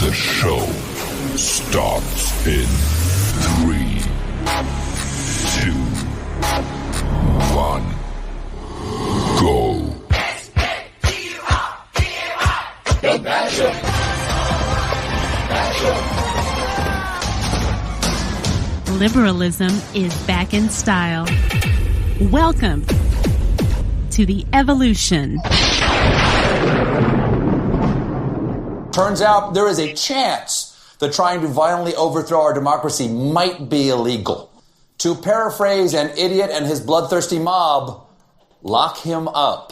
The show starts in 3, 2, 1, go. Basham. Liberalism is back in style. Welcome to the evolution. Turns out there is a chance that trying to violently overthrow our democracy might be illegal. To paraphrase an idiot and his bloodthirsty mob, lock him up.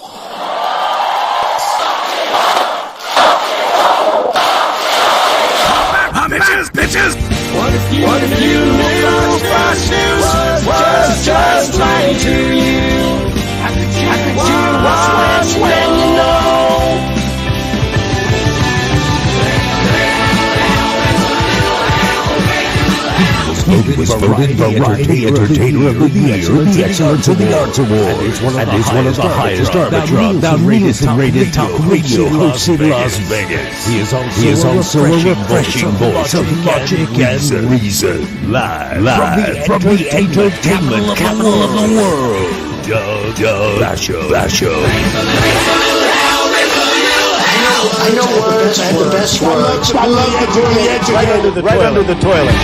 Bitches! What if you knew fascism was just lying to you? How could you watch when you know? It was voted the entertainer of the year, the excellence of the arts award, and is one of the highest arbitron, the rated top radio host in Las Vegas. He is also a refreshing voice of logic and reason. Live from the entertainment capital of the world, Doug Basham. I know words, I have the best words. I love the toilet. Right under the toilet.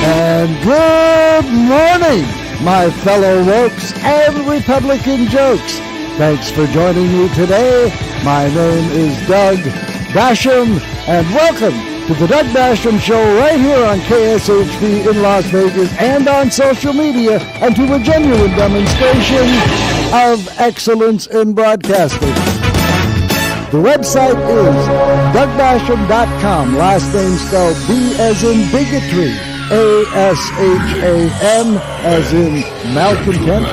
And good morning, my fellow wokes and Republican jokes. Thanks for joining me today. My name is Doug Basham, and welcome to the Doug Basham Show right here on KSHP in Las Vegas and on social media, and to a genuine demonstration of excellence in broadcasting. The website is DougBasham.com, last name spelled B as in bigotry, A-S-H-A-M as in malcontent.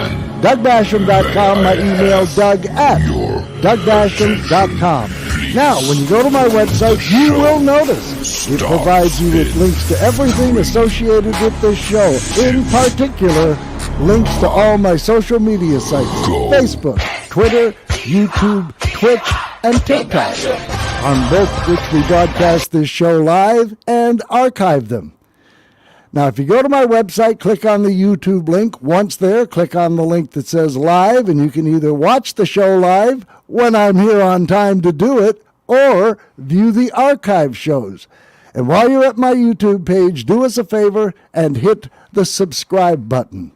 DougBasham.com, my email, Doug@DougBasham.com. Now, when you go to my website, you will notice it provides you with links to everything associated with this show. In particular, links to all my social media sites, Facebook, Twitter, YouTube, Twitch, and TikTok, on both which we broadcast this show live and archive them. Now, if you go to my website, click on the YouTube link. Once there, click on the link that says live, and you can either watch the show live when I'm here on time to do it, or view the archive shows. And while you're at my YouTube page, do us a favor and hit the subscribe button.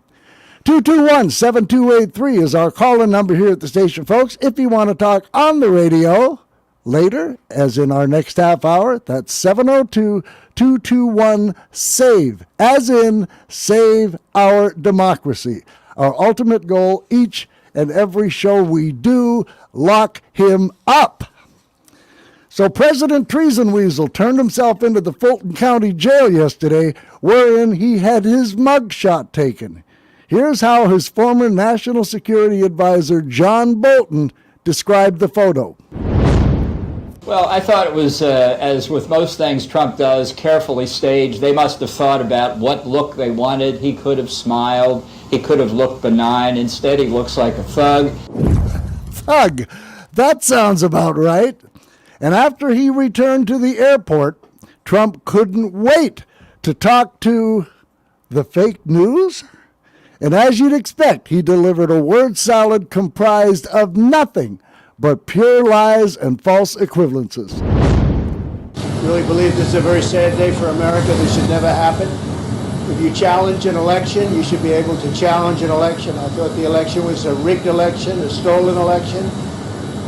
221-7283 is our call-in number here at the station, folks. If you want to talk on the radio later, as in our next half hour, that's 702-221-SAVE, as in save our democracy. Our ultimate goal, each and every show we do, lock him up. So President Treason Weasel turned himself into the Fulton County Jail yesterday, wherein he had his mugshot taken. Here's how his former National Security Advisor, John Bolton, described the photo. Well, I thought it was, as with most things Trump does, carefully staged. They must have thought about what look they wanted. He could have smiled. He could have looked benign. Instead, he looks like a thug. Thug. That sounds about right. And after he returned to the airport, Trump couldn't wait to talk to the fake news. And as you'd expect, he delivered a word salad comprised of nothing but pure lies and false equivalences. I really believe this is a very sad day for America. This should never happen. If you challenge an election, you should be able to challenge an election. I thought the election was a rigged election, a stolen election,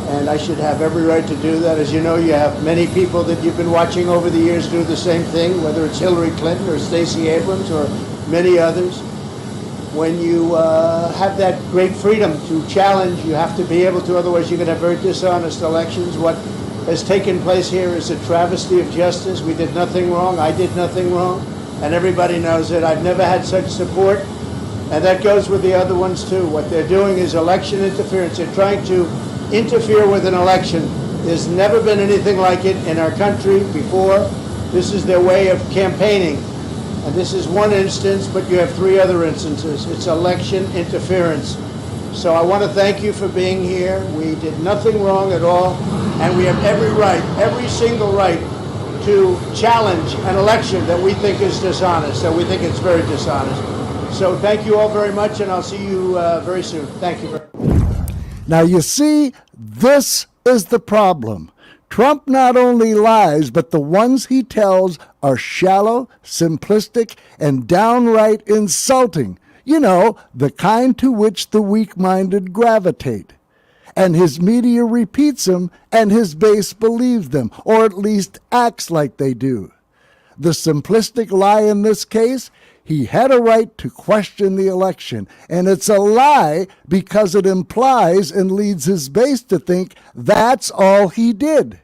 and I should have every right to do that. As you know, you have many people that you've been watching over the years do the same thing, whether it's Hillary Clinton or Stacey Abrams or many others. When you have that great freedom to challenge, you have to be able to, otherwise you're going to have very dishonest elections. What has taken place here is a travesty of justice. We did nothing wrong. I did nothing wrong. And everybody knows it. I've never had such support. And that goes with the other ones, too. What they're doing is election interference. They're trying to interfere with an election. There's never been anything like it in our country before. This is their way of campaigning. And this is one instance, but you have three other instances. It's election interference. So I want to thank you for being here. We did nothing wrong at all, and we have every right, every single right, to challenge an election that we think is dishonest, that we think it's very dishonest. So thank you all very much, and I'll see you very soon. Thank you very much. Now, you see, this is the problem. Trump not only lies, but the ones he tells are shallow, simplistic, and downright insulting. You know, the kind to which the weak-minded gravitate. And his media repeats them, and his base believes them, or at least acts like they do. The simplistic lie in this case, he had a right to question the election. And it's a lie because it implies and leads his base to think that's all he did.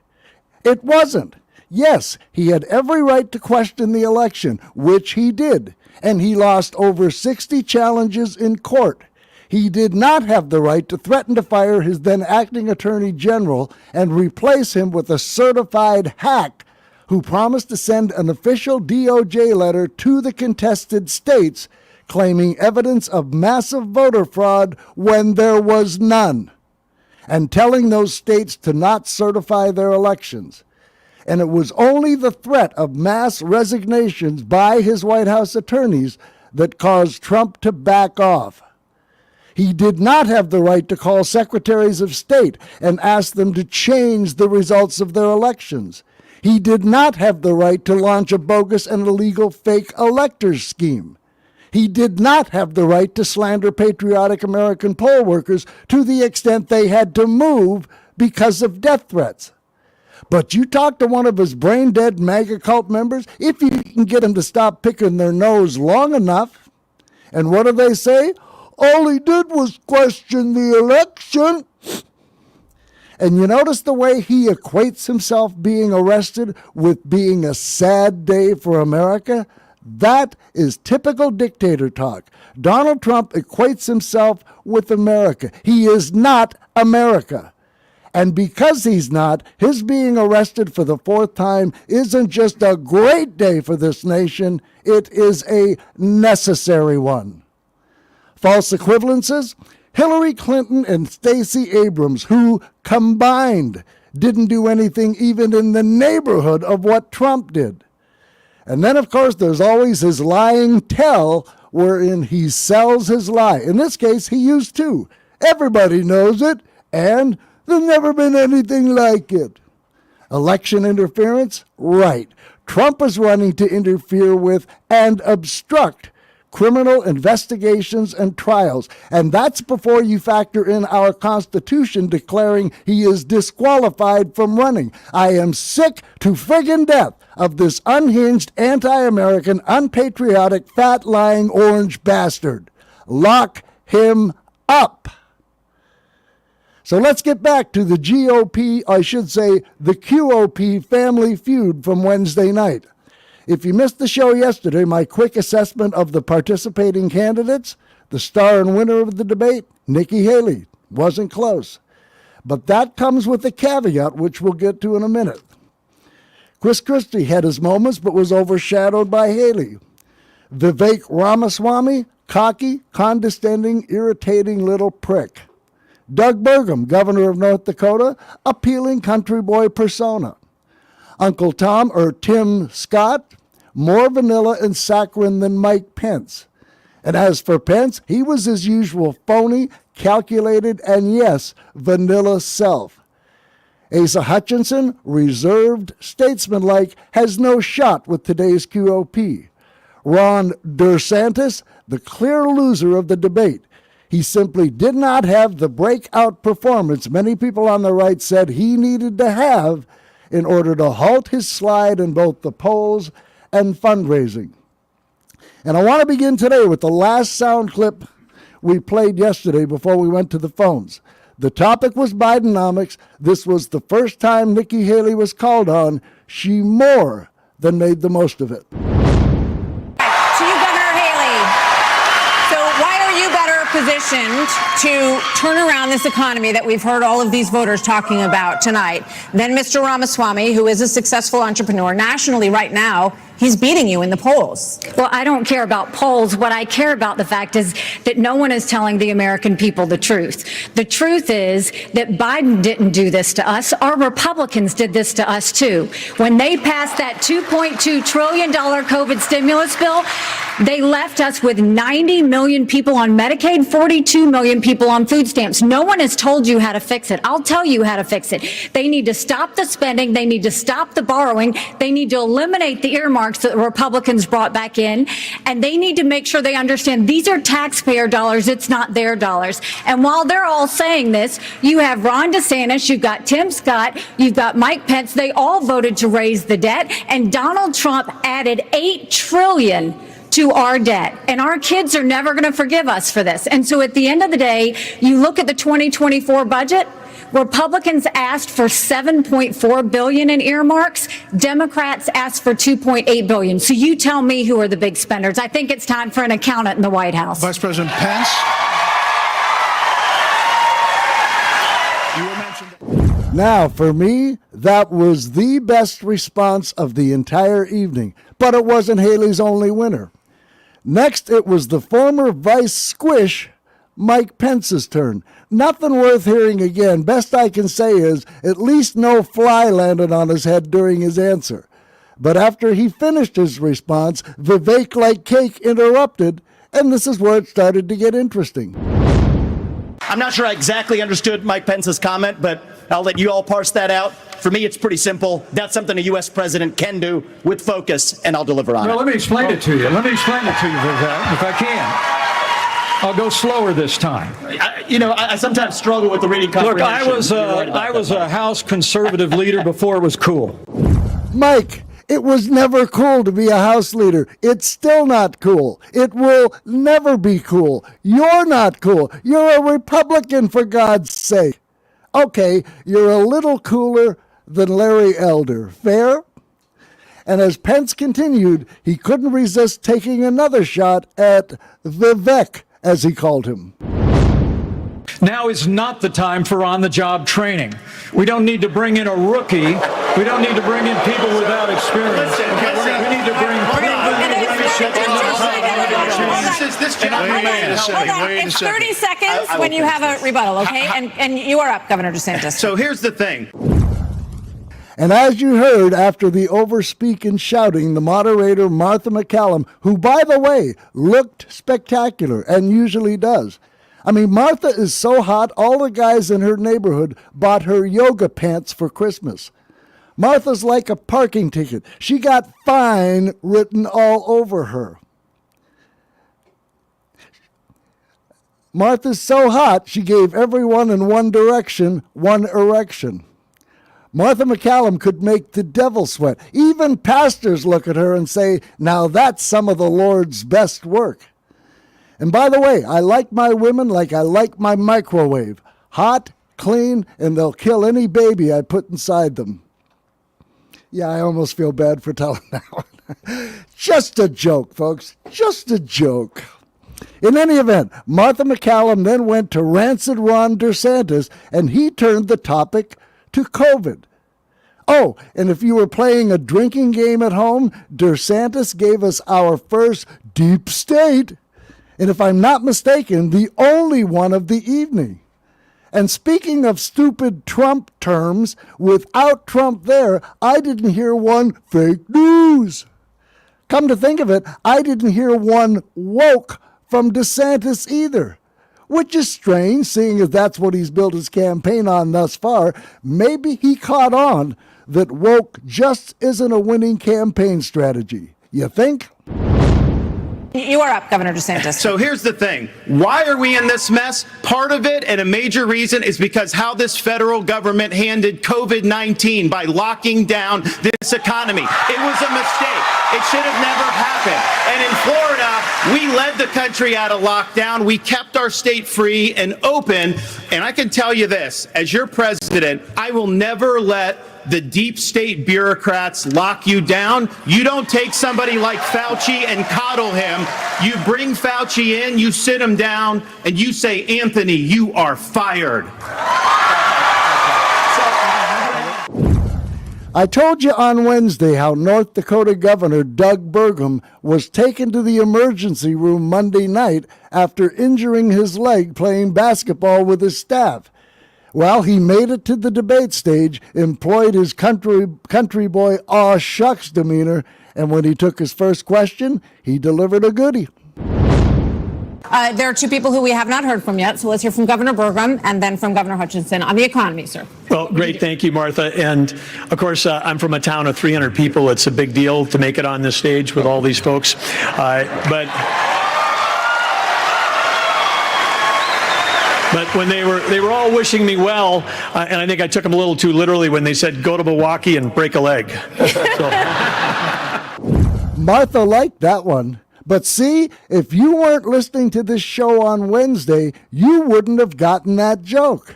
It wasn't. Yes, he had every right to question the election, which he did. And he lost over 60 challenges in court. He did not have the right to threaten to fire his then acting attorney general and replace him with a certified hack who promised to send an official DOJ letter to the contested states claiming evidence of massive voter fraud when there was none, and telling those states to not certify their elections. And it was only the threat of mass resignations by his White House attorneys that caused Trump to back off. He did not have the right to call secretaries of state and ask them to change the results of their elections. He did not have the right to launch a bogus and illegal fake electors scheme. He did not have the right to slander patriotic American poll workers to the extent they had to move because of death threats. But you talk to one of his brain-dead MAGA cult members, if you can get them to stop picking their nose long enough, and what do they say? All he did was question the election. And you notice the way he equates himself being arrested with being a sad day for America? That is typical dictator talk. Donald Trump equates himself with America. He is not America. And because he's not, his being arrested for the fourth time isn't just a great day for this nation, it is a necessary one. False equivalences? Hillary Clinton and Stacey Abrams, who combined didn't do anything even in the neighborhood of what Trump did. And then, of course, there's always his lying tell, wherein he sells his lie. In this case, he used two. Everybody knows it, and there's never been anything like it. Election interference? Right. Trump is running to interfere with and obstruct criminal investigations and trials. And that's before you factor in our Constitution declaring he is disqualified from running. I am sick to friggin' death of this unhinged, anti-American, unpatriotic, fat-lying orange bastard. Lock him up. So let's get back to the GOP, I should say the QOP family feud from Wednesday night. If you missed the show yesterday, my quick assessment of the participating candidates, the star and winner of the debate, Nikki Haley, wasn't close. But that comes with a caveat, which we'll get to in a minute. Chris Christie had his moments, but was overshadowed by Haley. Vivek Ramaswamy, cocky, condescending, irritating little prick. Doug Burgum, governor of North Dakota, appealing country boy persona. Uncle Tom, or Tim Scott, more vanilla and saccharine than Mike Pence. And as for Pence, he was his usual phony, calculated, and yes, vanilla self. Asa Hutchinson, reserved, statesmanlike, has no shot with today's QOP. Ron DeSantis, the clear loser of the debate. He simply did not have the breakout performance many people on the right said he needed to have in order to halt his slide in both the polls and fundraising. And I want to begin today with the last sound clip we played yesterday before we went to the phones. The topic was Bidenomics. This was the first time Nikki Haley was called on. She more than made the most of it. To you, Governor Haley. So why are you better positioned to turn around this economy that we've heard all of these voters talking about tonight than Mr. Ramaswamy, who is a successful entrepreneur nationally right now? He's beating you in the polls. Well, I don't care about polls. What I care about the fact is that no one is telling the American people the truth. The truth is that Biden didn't do this to us. Our Republicans did this to us too. When they passed that $2.2 trillion COVID stimulus bill, they left us with 90 million people on Medicaid, 42 million people on food stamps. No one has told you how to fix it. I'll tell you how to fix it. They need to stop the spending. They need to stop the borrowing. They need to eliminate the earmarks that the Republicans brought back in. And they need to make sure they understand these are taxpayer dollars. It's not their dollars. And while they're all saying this, you have Ron DeSantis, you've got Tim Scott, you've got Mike Pence. They all voted to raise the debt. And Donald Trump added $8 trillion to our debt. And our kids are never going to forgive us for this. And so at the end of the day, you look at the 2024 budget, Republicans asked for $7.4 billion in earmarks. Democrats asked for $2.8 billion. So you tell me who are the big spenders. I think it's time for an accountant in the White House. Vice President Pence. Now, for me, that was the best response of the entire evening. But it wasn't Haley's only winner. Next, it was the former Vice Squish, Mike Pence's turn. Nothing worth hearing again. Best I can say is at least no fly landed on his head during his answer. But after he finished his response, Vivek like cake interrupted, and this is where it started to get interesting. I'm not sure I exactly understood Mike Pence's comment, but I'll let you all parse that out. For me, it's pretty simple. That's something a U.S. president can do with focus, and I'll deliver on it. Well, let me explain it to you. Vivek, if I can. I'll go slower this time. I sometimes struggle with the reading comprehension. Look, I was a House conservative leader before it was cool. Mike, it was never cool to be a House leader. It's still not cool. It will never be cool. You're not cool. You're a Republican, for God's sake. Okay, you're a little cooler than Larry Elder. Fair? And as Pence continued, he couldn't resist taking another shot at Vivek, as he called him. Now is not the time for on-the-job training. We don't need to bring in a rookie. We don't need to bring in people without experience. We need to bring It's 30 seconds when you have a rebuttal, okay? And you are up, Governor DeSantis. So here's the thing. And as you heard after the overspeak and shouting, the moderator, Martha McCallum, who, by the way, looked spectacular and usually does. I mean, Martha is so hot, all the guys in her neighborhood bought her yoga pants for Christmas. Martha's like a parking ticket. She got fine written all over her. Martha's so hot, she gave everyone in One Direction one erection. Martha McCallum could make the devil sweat. Even pastors look at her and say, now that's some of the Lord's best work. And by the way, I like my women like I like my microwave. Hot, clean, and they'll kill any baby I put inside them. Yeah, I almost feel bad for telling that one. Just a joke, folks. Just a joke. In any event, Martha McCallum then went to rancid Ron DeSantis, and he turned the topic to COVID. Oh, and if you were playing a drinking game at home, DeSantis gave us our first deep state, and if I'm not mistaken, the only one of the evening. And speaking of stupid Trump terms, without Trump there, I didn't hear one fake news. Come to think of it, I didn't hear one woke from DeSantis either. Which is strange, seeing as that's what he's built his campaign on thus far. Maybe he caught on that woke just isn't a winning campaign strategy. You think? You are up, Governor DeSantis. So here's the thing. Why are we in this mess? Part of it, and a major reason, is because how this federal government handled COVID-19 by locking down this economy. It was a mistake. It should have never happened. And in Florida, we led the country out of lockdown. We kept our state free and open. And I can tell you this, as your president, I will never let the deep state bureaucrats lock you down. You don't take somebody like Fauci and coddle him. You bring Fauci in, you sit him down, and you say, Anthony, you are fired. I told you on Wednesday how North Dakota Governor Doug Burgum was taken to the emergency room Monday night after injuring his leg playing basketball with his staff. Well, he made it to the debate stage, employed his country boy aw shucks demeanor, and when he took his first question, he delivered a goodie. There are two people who we have not heard from yet, so let's hear from Governor Burgum and then from Governor Hutchinson on the economy, sir. Well, great. Thank you, Martha. And, of course, I'm from a town of 300 people. It's a big deal to make it on this stage with all these folks. But when they were all wishing me well, and I think I took them a little too literally when they said, go to Milwaukee and break a leg. Martha liked that one. But see, if you weren't listening to this show on Wednesday, you wouldn't have gotten that joke.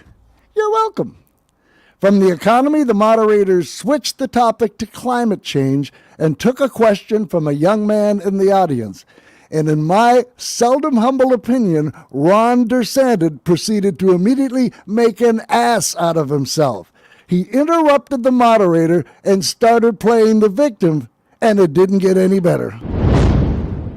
You're welcome. From the economy, the moderators switched the topic to climate change and took a question from a young man in the audience. And in my seldom humble opinion, Ron DeSantis proceeded to immediately make an ass out of himself. He interrupted the moderator and started playing the victim, and it didn't get any better.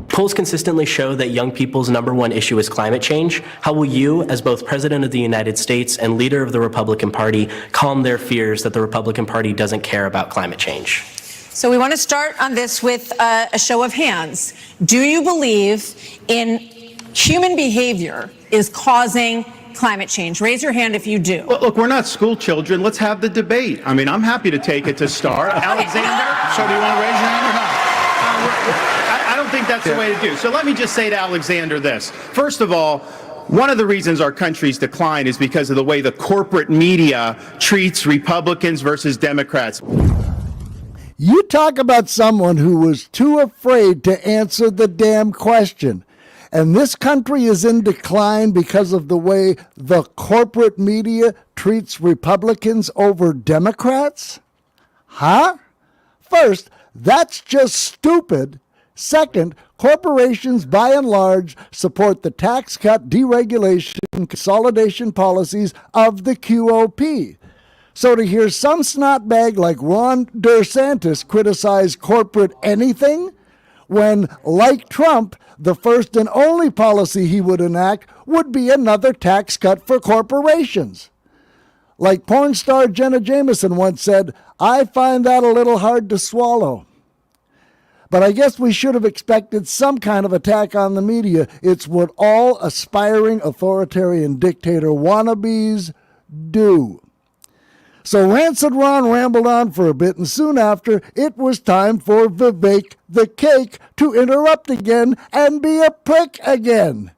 Polls consistently show that young people's number one issue is climate change. How will you, as both President of the United States and leader of the Republican Party, calm their fears that the Republican Party doesn't care about climate change? So we want to start on this with a show of hands. Do you believe in human behavior is causing climate change? Raise your hand if you do. Well, look, we're not school children. Let's have the debate. I mean, I'm happy to take it to start. Alexander? So do you want to raise your hand or not? I don't think that's the way to do. So let me just say to Alexander this. First of all, one of the reasons our country's decline is because of the way the corporate media treats Republicans versus Democrats. You talk about someone who was too afraid to answer the damn question. And this country is in decline because of the way the corporate media treats Republicans over Democrats? Huh? First, that's just stupid. Second, corporations by and large support the tax cut, deregulation, consolidation policies of the QOP. So to hear some snotbag like Ron DeSantis criticize corporate anything, when, like Trump, the first and only policy he would enact would be another tax cut for corporations. Like porn star Jenna Jameson once said, I find that a little hard to swallow. But I guess we should have expected some kind of attack on the media. It's what all aspiring authoritarian dictator wannabes do. So Rancid Ron rambled on for a bit, and soon after, it was time for Vivek the Cake to interrupt again and be a prick again.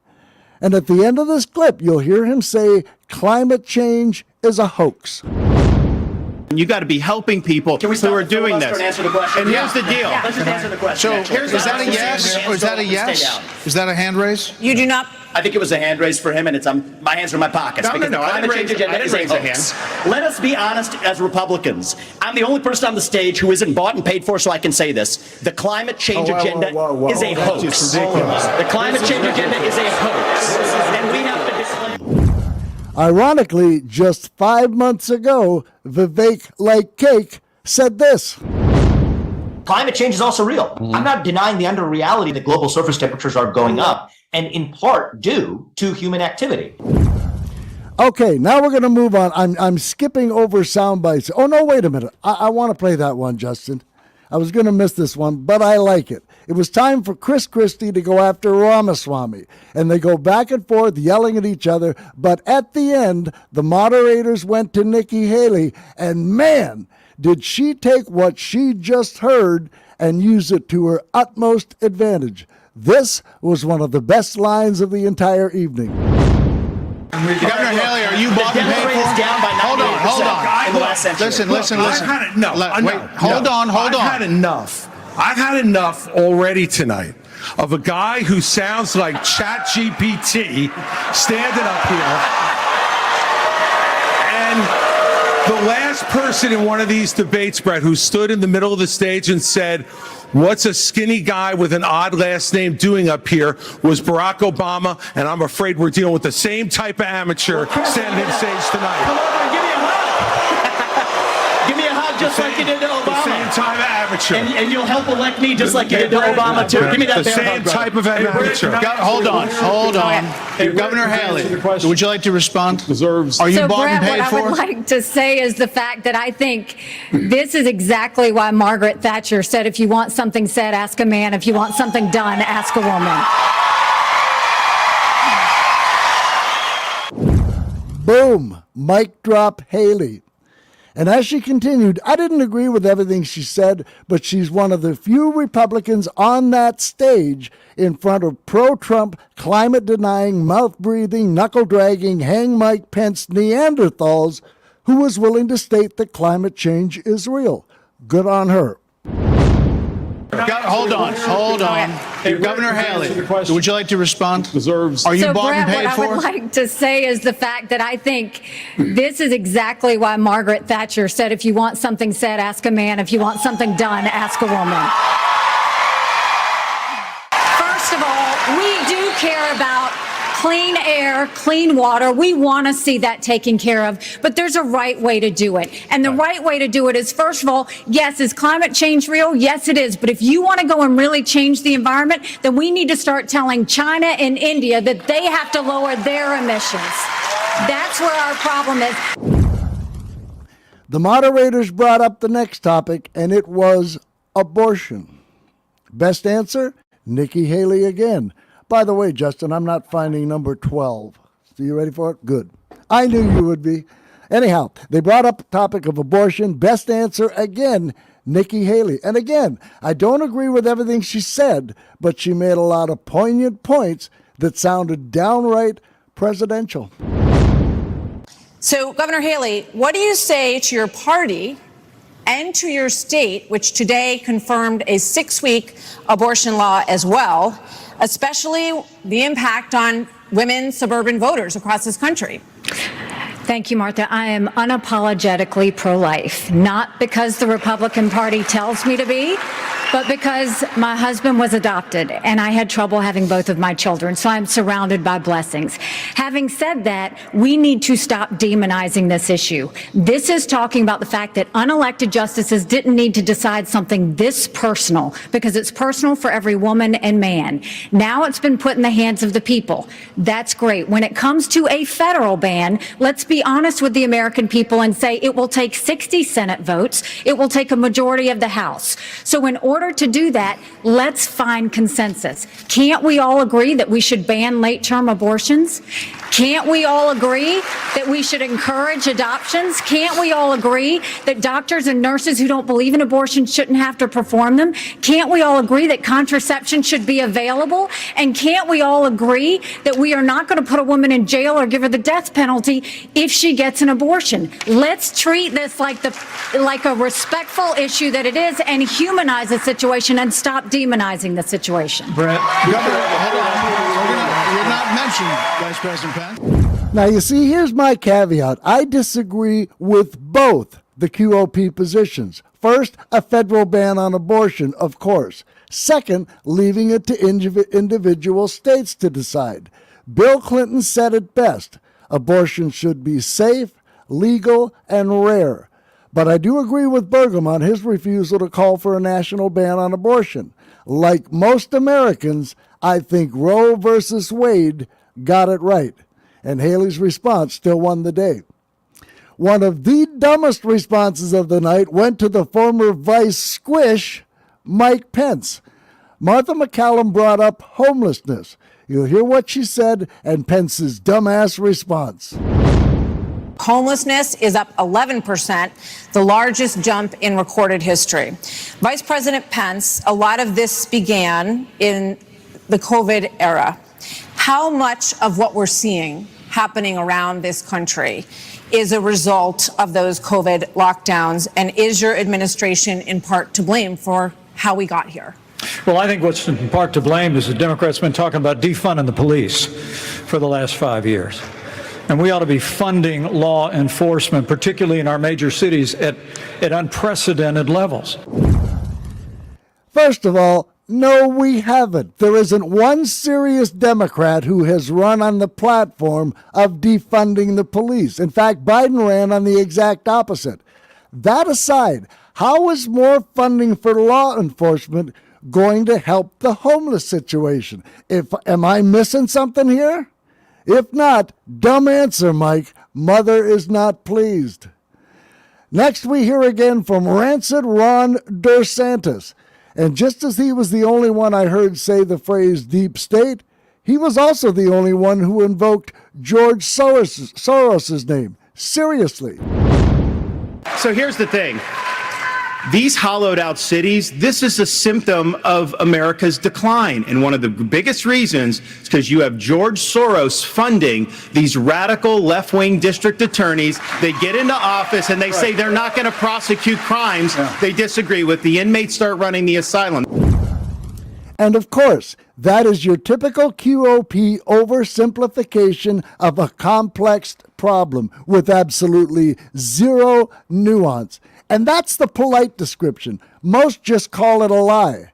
And at the end of this clip, you'll hear him say climate change is a hoax. You got to be helping people who are doing this. And here's the deal. Let's just answer the question. So, is that a yes or is that a yes? Is that a hand raise? You do not. I think it was a hand raise for him, and it's my hands are in my pockets. No, the climate change agenda is a hoax. Let us be honest as Republicans. I'm the only person on the stage who isn't bought and paid for, so I can say this. The climate change agenda is a hoax. The climate change agenda is a hoax. And we have to disclaim. Ironically, just 5 months ago, Vivek Like Cake said this. Climate change is also real. I'm not denying the under reality that global surface temperatures are going up, and in part due to human activity. Okay, now we're going to move on. I'm skipping over sound bites. Oh, no, wait a minute. I want to play that one, Justin. I was going to miss this one, but I like it. It was time for Chris Christie to go after Ramaswamy, and they go back and forth yelling at each other, but at the end, the moderators went to Nikki Haley, and man, did she take what she just heard and use it to her utmost advantage. This was one of the best lines of the entire evening. Governor Haley, are you bought and paid for? Hold on. Listen. Hold on. I've had enough already tonight of a guy who sounds like ChatGPT standing up here. And the last person in one of these debates, Brett, who stood in the middle of the stage and said, what's a skinny guy with an odd last name doing up here, was Barack Obama, and I'm afraid we're dealing with the same type of amateur standing on stage tonight. Come over and give me a hug. Give me a hug, just like you did to Obama. The same type of amateur. And you'll help elect me just like you did to Obama, too. Give me that The same type of amateur. Hold on. Governor Haley, would you like to respond? Are you So, bought Brett, and paid what for? I would like to say is the fact that I think this is exactly why Margaret Thatcher said, if you want something said, ask a man. If you want something done, ask a woman. Boom. Mic drop Haley. And as she continued, I didn't agree with everything she said, but she's one of the few Republicans on that stage in front of pro-Trump, climate-denying, mouth-breathing, knuckle-dragging, hang Mike Pence Neanderthals who was willing to state that climate change is real. Good on her. Hold on. Governor Haley, would you like to respond? Are you So, bought Brett, and paid what for? I would like to say is the fact that I think this is exactly why Margaret Thatcher said, if you want something said, ask a man. If you want something done, ask a woman. First of all, we do care about clean air, clean water. We want to see that taken care of, but there's a right way to do it. And the right way to do it is, first of all, yes, is climate change real? Yes, it is. But if you want to go and really change the environment, then we need to start telling China and India that they have to lower their emissions. That's where our problem is. The moderators brought up the next topic, and it was abortion. Best answer? Nikki Haley again. By the way, Justin, I'm not finding number 12. So you ready for it? Good. I knew you would be. Anyhow, they brought up the topic of abortion. Best answer again, Nikki Haley. And again, I don't agree with everything she said, but she made a lot of poignant points that sounded downright presidential. So, Governor Haley, what do you say to your party and to your state, which today confirmed a 6-week abortion law as well, especially the impact on women suburban voters across this country? Thank you, Martha. I am unapologetically pro-life, not because the Republican Party tells me to be, but because my husband was adopted and I had trouble having both of my children, so I'm surrounded by blessings. Having said that, we need to stop demonizing this issue. This is talking about the fact that unelected justices didn't need to decide something this personal, because it's personal for every woman and man. Now it's been put in the hands of the people. That's great. When it comes to a federal ban, let's be honest with the American people and say it will take 60 Senate votes. It will take a majority of the House. So in order to do that, let's find consensus. Can't we all agree that we should ban late-term abortions? Can't we all agree that we should encourage adoptions? Can't we all agree that doctors and nurses who don't believe in abortion shouldn't have to perform them? Can't we all agree that contraception should be available? And can't we all agree that we are not going to put a woman in jail or give her the death penalty if she gets an abortion? Let's treat this like a respectful issue that it is, and humanize the situation and stop demonizing the situation. Brett. Governor, hold on. You're not mentioned, Vice President Pence. Now, you see, here's my caveat. I disagree with both the QOP positions. First, a federal ban on abortion, of course. Second, leaving it to individual states to decide. Bill Clinton said it best. Abortion should be safe, legal, and rare. But I do agree with Burgum on his refusal to call for a national ban on abortion. Like most Americans, I think Roe versus Wade got it right. And Haley's response still won the day. One of the dumbest responses of the night went to the former Vice Squish, Mike Pence. Martha McCallum brought up homelessness. You'll hear what she said and Pence's dumbass response. Homelessness is up 11%, the largest jump in recorded history. Vice President Pence, a lot of this began in the COVID era. How much of what we're seeing happening around this country is a result of those COVID lockdowns, and is your administration in part to blame for how we got here? Well, I think what's in part to blame is the Democrats have been talking about defunding the police for the last 5 years. And we ought to be funding law enforcement, particularly in our major cities, at unprecedented levels. First of all, no, we haven't. There isn't one serious Democrat who has run on the platform of defunding the police. In fact, Biden ran on the exact opposite. that aside, how is more funding for law enforcement going to help the homeless situation? Am I missing something here? If not, dumb answer, Mike. Mother is not pleased. Next, we hear again from rancid Ron DeSantis. And just as he was the only one I heard say the phrase deep state, he was also the only one who invoked George Soros's name. Seriously. So here's the thing. These hollowed out cities, this is a symptom of America's decline. And one of the biggest reasons is because you have George Soros funding these radical left-wing district attorneys. They get into office and they say they're not going to prosecute crimes they disagree with. The inmates start running the asylum. And of course, that is your typical QOP oversimplification of a complex problem with absolutely zero nuance. And that's the polite description. Most just call it a lie.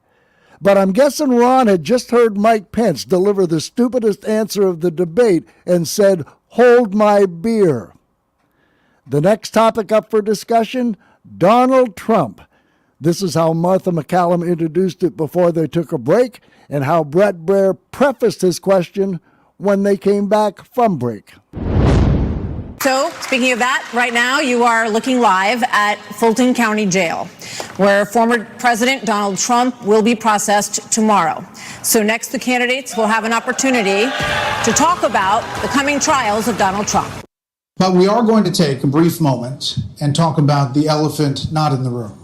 But I'm guessing Ron had just heard Mike Pence deliver the stupidest answer of the debate and said, "Hold my beer." The next topic up for discussion, Donald Trump. This is how Martha McCallum introduced it before they took a break, and how Brett Baer prefaced his question when they came back from break. So, speaking of that, right now you are looking live at Fulton County Jail, where former President Donald Trump will be processed tomorrow. So next, the candidates will have an opportunity to talk about the coming trials of Donald Trump. But we are going to take a brief moment and talk about the elephant not in the room.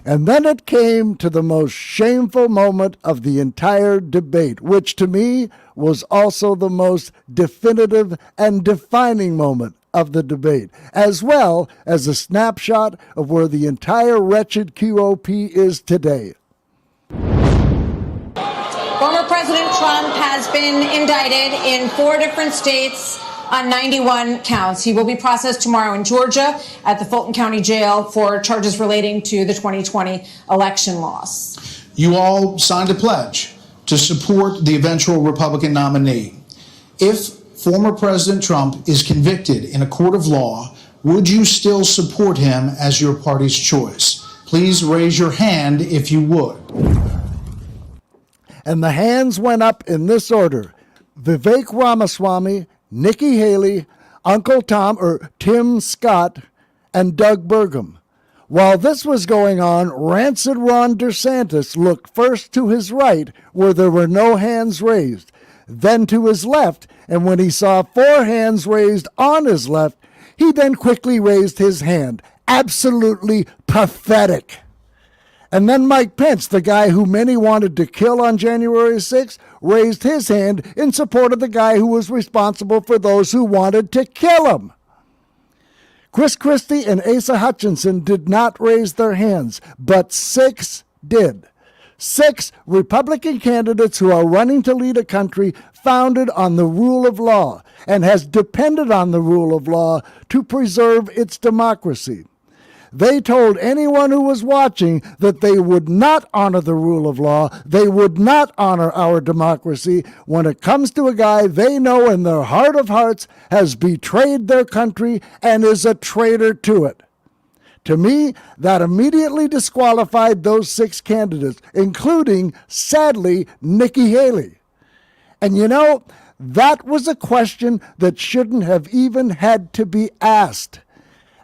And then it came to the most shameful moment of the entire debate, which to me was also the most definitive and defining moment of the debate, as well as a snapshot of where the entire wretched QOP is today. Former President Trump has been indicted in 4 different states on 91 counts. He will be processed tomorrow in Georgia at the Fulton County Jail for charges relating to the 2020 election loss. You all signed a pledge to support the eventual Republican nominee. If former President Trump is convicted in a court of law, would you still support him as your party's choice? Please raise your hand if you would. And the hands went up in this order: Vivek Ramaswamy, Nikki Haley, Uncle Tom, or Tim Scott, and Doug Burgum. While this was going on, rancid Ron DeSantis looked first to his right, where there were no hands raised, then to his left, and when he saw 4 hands raised on his left, he then quickly raised his hand. Absolutely pathetic. And then Mike Pence, the guy who many wanted to kill on January 6th, raised his hand in support of the guy who was responsible for those who wanted to kill him. Chris Christie and Asa Hutchinson did not raise their hands, but 6 did. 6 Republican candidates who are running to lead a country founded on the rule of law and has depended on the rule of law to preserve its democracy. They told anyone who was watching that they would not honor the rule of law, they would not honor our democracy when it comes to a guy they know in their heart of hearts has betrayed their country and is a traitor to it. To me, that immediately disqualified those 6 candidates, including, sadly, Nikki Haley. And you know, that was a question that shouldn't have even had to be asked.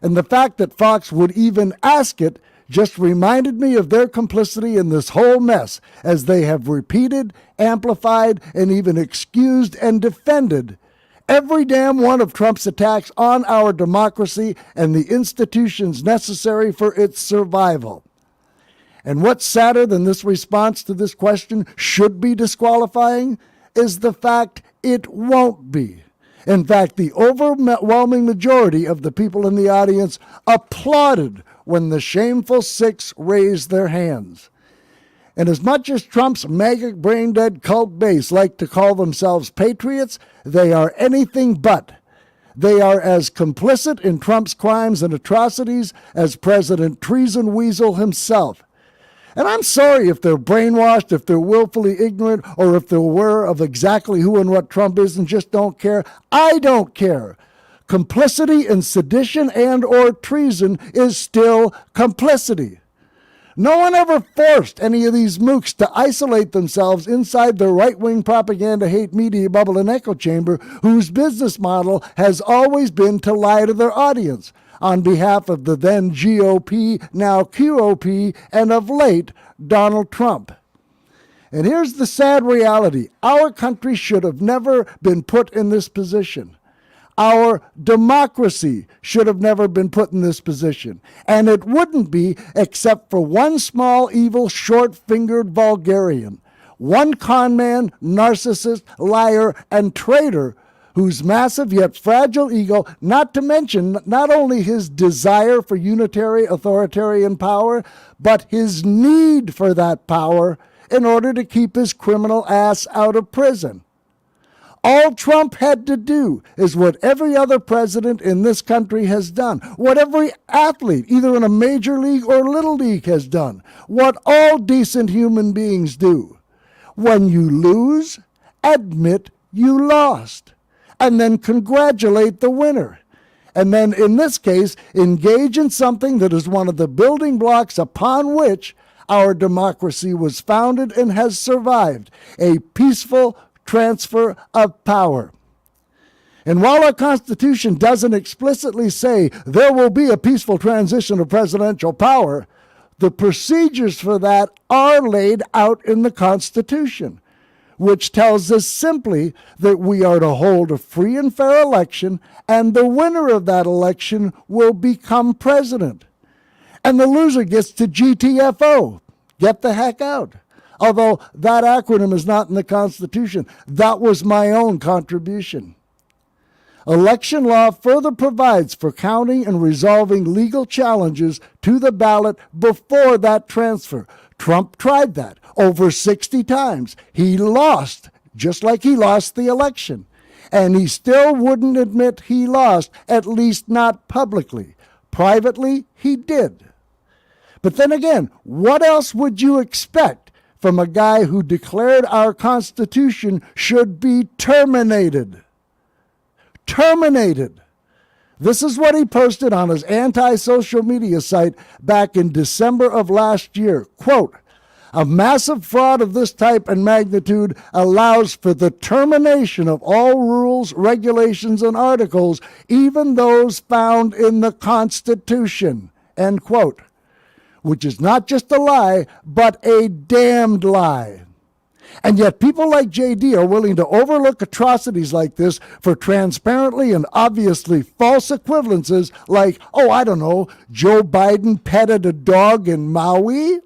And the fact that Fox would even ask it just reminded me of their complicity in this whole mess, as they have repeated, amplified, and even excused and defended every damn one of Trump's attacks on our democracy and the institutions necessary for its survival. And what's sadder than this response to this question should be disqualifying is the fact it won't be. In fact, the overwhelming majority of the people in the audience applauded when the shameful 6 raised their hands. And as much as Trump's mega brain-dead cult base like to call themselves patriots, they are anything but. They are as complicit in Trump's crimes and atrocities as President Treason Weasel himself. And I'm sorry if they're brainwashed, if they're willfully ignorant, or if they're aware of exactly who and what Trump is and just don't care. I don't care. complicity in sedition and or treason is still complicity. No one ever forced any of these mooks to isolate themselves inside their right-wing propaganda hate media bubble and echo chamber, whose business model has always been to lie to their audience on behalf of the then GOP, now QOP, and of late, Donald Trump. And here's the sad reality. Our country should have never been put in this position. Our democracy should have never been put in this position. And it wouldn't be except for one small, evil, short-fingered vulgarian, one conman, narcissist, liar, and traitor whose massive yet fragile ego, not to mention not only his desire for unitary authoritarian power, but his need for that power in order to keep his criminal ass out of prison. All Trump had to do is what every other president in this country has done, what every athlete, either in a major league or little league, has done, what all decent human beings do. When you lose, admit you lost, and then congratulate the winner. And then, in this case, engage in something that is one of the building blocks upon which our democracy was founded and has survived, a peaceful transfer of power. And while our Constitution doesn't explicitly say there will be a peaceful transition of presidential power, the procedures for that are laid out in the Constitution, which tells us simply that we are to hold a free and fair election, and the winner of that election will become president. And the loser gets to GTFO, get the heck out. Although that acronym is not in the Constitution, that was my own contribution. Election law further provides for counting and resolving legal challenges to the ballot before that transfer. Trump tried that over 60 times. He lost, just like he lost the election. And he still wouldn't admit he lost, at least not publicly. Privately, he did. But then again, what else would you expect from a guy who declared our Constitution should be terminated? Terminated. This is what he posted on his anti-social media site back in December of last year. Quote, "A massive fraud of this type and magnitude allows for the termination of all rules, regulations, and articles, even those found in the Constitution." End quote. Which is not just a lie, but a damned lie. And yet people like JD are willing to overlook atrocities like this for transparently and obviously false equivalences like, oh, I don't know, Joe Biden petted a dog in Maui?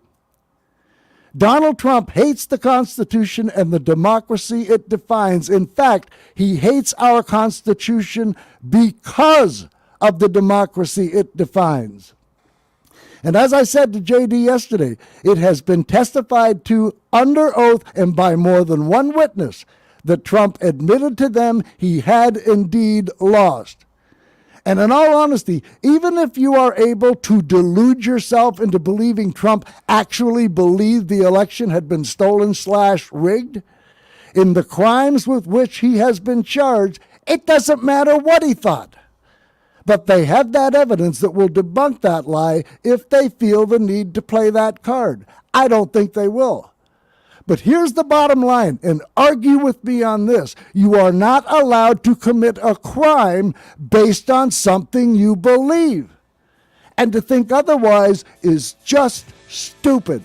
Donald Trump hates the Constitution and the democracy it defines. In fact, he hates our Constitution because of the democracy it defines. And as I said to JD yesterday, it has been testified to under oath and by more than one witness that Trump admitted to them he had indeed lost. And in all honesty, even if you are able to delude yourself into believing Trump actually believed the election had been stolen/rigged, in the crimes with which he has been charged, it doesn't matter what he thought. But they have that evidence that will debunk that lie if they feel the need to play that card. I don't think they will. But here's the bottom line, and argue with me on this. You are not allowed to commit a crime based on something you believe. And to think otherwise is just stupid.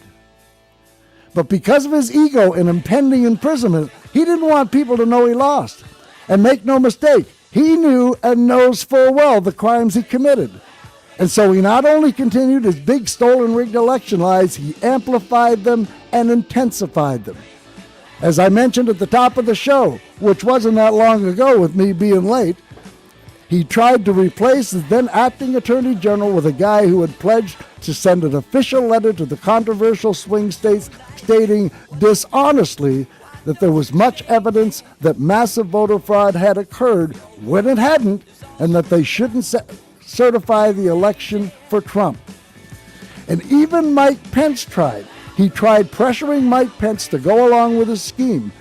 But because of his ego and impending imprisonment, he didn't want people to know he lost. And make no mistake, he knew and knows full well the crimes he committed. And so he not only continued his big stolen rigged election lies, he amplified them and intensified them. As I mentioned at the top of the show, which wasn't that long ago with me being late, he tried to replace the then acting attorney general with a guy who had pledged to send an official letter to the controversial swing states stating dishonestly that there was much evidence that massive voter fraud had occurred when it hadn't, and that they shouldn't certify the election for Trump. And even Mike Pence tried. He tried pressuring Mike Pence to go along with his scheme.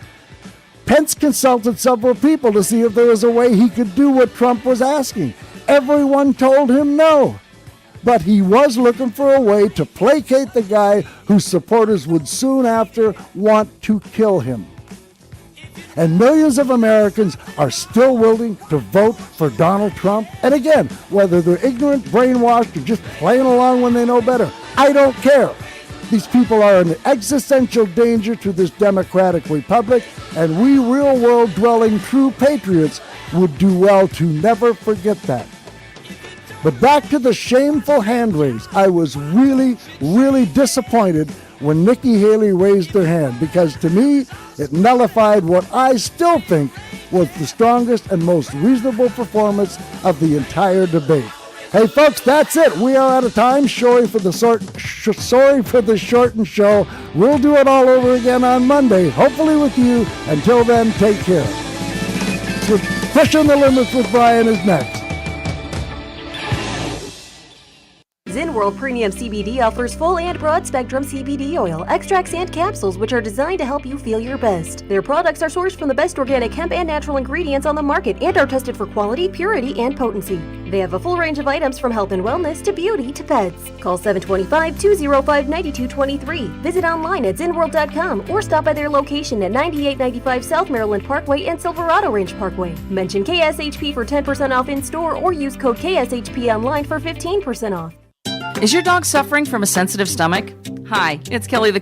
Pence consulted several people to see if there was a way he could do what Trump was asking. Everyone told him no. But he was looking for a way to placate the guy whose supporters would soon after want to kill him. And millions of Americans are still willing to vote for Donald Trump. And again, whether they're ignorant, brainwashed, or just playing along when they know better, I don't care. These people are an existential danger to this democratic republic, and we real-world dwelling true patriots would do well to never forget that. But back to the shameful hand raise. I was really, really disappointed when Nikki Haley raised her hand, because to me, it nullified what I still think was the strongest and most reasonable performance of the entire debate. Hey folks, that's it. We are out of time. Sorry for the shortened show. We'll do it all over again on Monday, hopefully with you. Until then, take care. So, Pushing the Limits with Brian is next. Zen World Premium CBD offers full and broad-spectrum CBD oil, extracts, and capsules which are designed to help you feel your best. Their products are sourced from the best organic hemp and natural ingredients on the market and are tested for quality, purity, and potency. They have a full range of items from health and wellness to beauty to pets. Call 725-205-9223. Visit online at zenworld.com or stop by their location at 9895 South Maryland Parkway and Silverado Range Parkway. Mention KSHP for 10% off in-store or use code KSHP online for 15% off. Is your dog suffering from a sensitive stomach? Hi, it's Kelly the